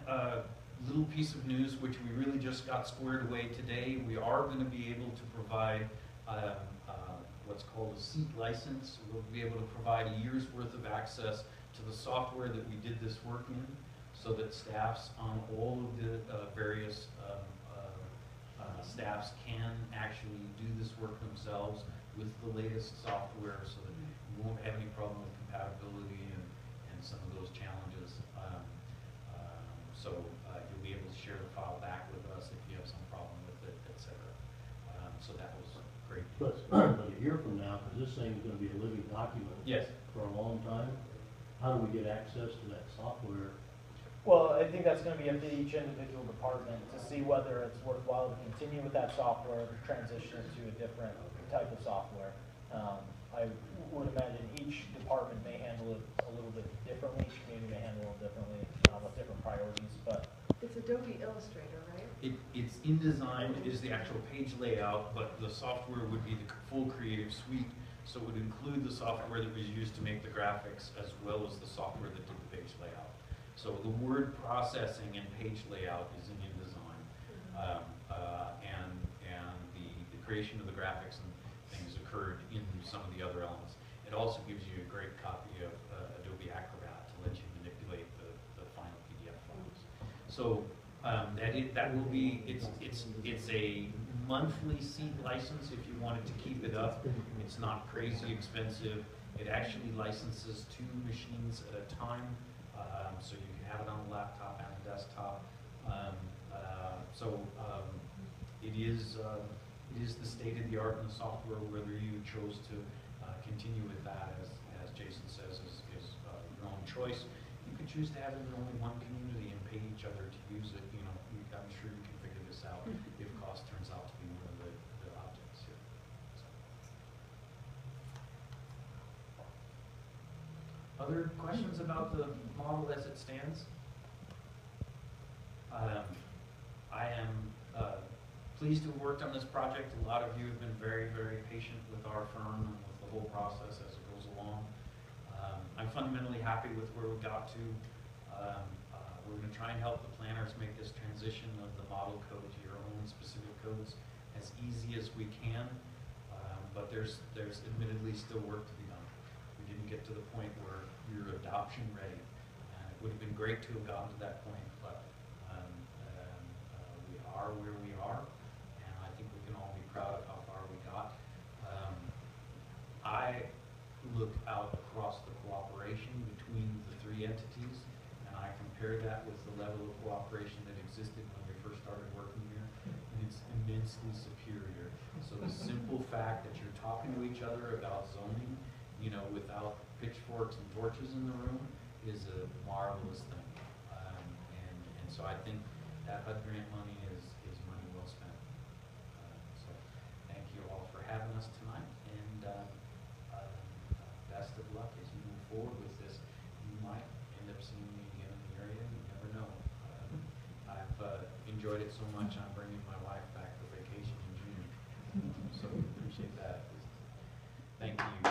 [SPEAKER 1] little piece of news which we really just got squared away today, we are going to be able to provide what's called a seat license. We'll be able to provide a year's worth of access to the software that we did this work in, so that staffs on all of the various staffs can actually do this work themselves with the latest software, so that you won't have any problem with compatibility and some of those challenges. So you'll be able to share the file back with us if you have some problem with it, etc. So that was great.
[SPEAKER 8] But a year from now, because this thing is going to be a living document
[SPEAKER 1] Yes.
[SPEAKER 8] for a long time, how do we get access to that software?
[SPEAKER 3] Well, I think that's going to be up to each individual department to see whether it's worthwhile to continue with that software or transition to a different type of software. I would imagine each department may handle it a little bit differently, each community may handle it differently, with different priorities, but.
[SPEAKER 7] It's Adobe Illustrator, right?
[SPEAKER 1] It's InDesign is the actual page layout, but the software would be the full Creative Suite, so it would include the software that was used to make the graphics as well as the software that did the page layout. So the word processing and page layout is in InDesign, and the creation of the graphics and things occurred in some of the other elements. It also gives you a great copy of Adobe Acrobat to let you manipulate the final PDF files. So that will be, it's a monthly seat license if you wanted to keep it up. It's not crazy expensive. It actually licenses 2 machines at a time, so you can have it on a laptop and a desktop. It is the state of the art in the software. Whether you chose to continue with that, as Jason says, is your own choice. You could choose to have it in only one community and pay each other to use it. I'm sure you can figure this out if cost turns out to be one of the objects here. So. Other questions about the model as it stands? I am pleased to have worked on this project. A lot of you have been very, very patient with our firm and with the whole process as it goes along. I'm fundamentally happy with where we got to. We're going to try and help the planners make this transition of the model code to your own specific codes as easy as we can, but there's admittedly still work to be done. We didn't get to the point where you're adoption ready. It would have been great to have gotten to that point, but we are where we are, and I think we can all be proud of how far we got. I look out across the cooperation between the 3 entities, and I compare that with the level of cooperation that existed when we first started working here, and it's immensely superior. So the simple fact that you're talking to each other about zoning, without
[SPEAKER 2] pitchforks and torches in the room is a marvelous thing. And so I think that HUD grant money is money well spent. So thank you all for having us tonight, and best of luck as you move forward with this. You might end up seeing me again in the area, you never know. I've enjoyed it so much, I'm bringing my wife back for vacation in June, so we appreciate that. Thank you.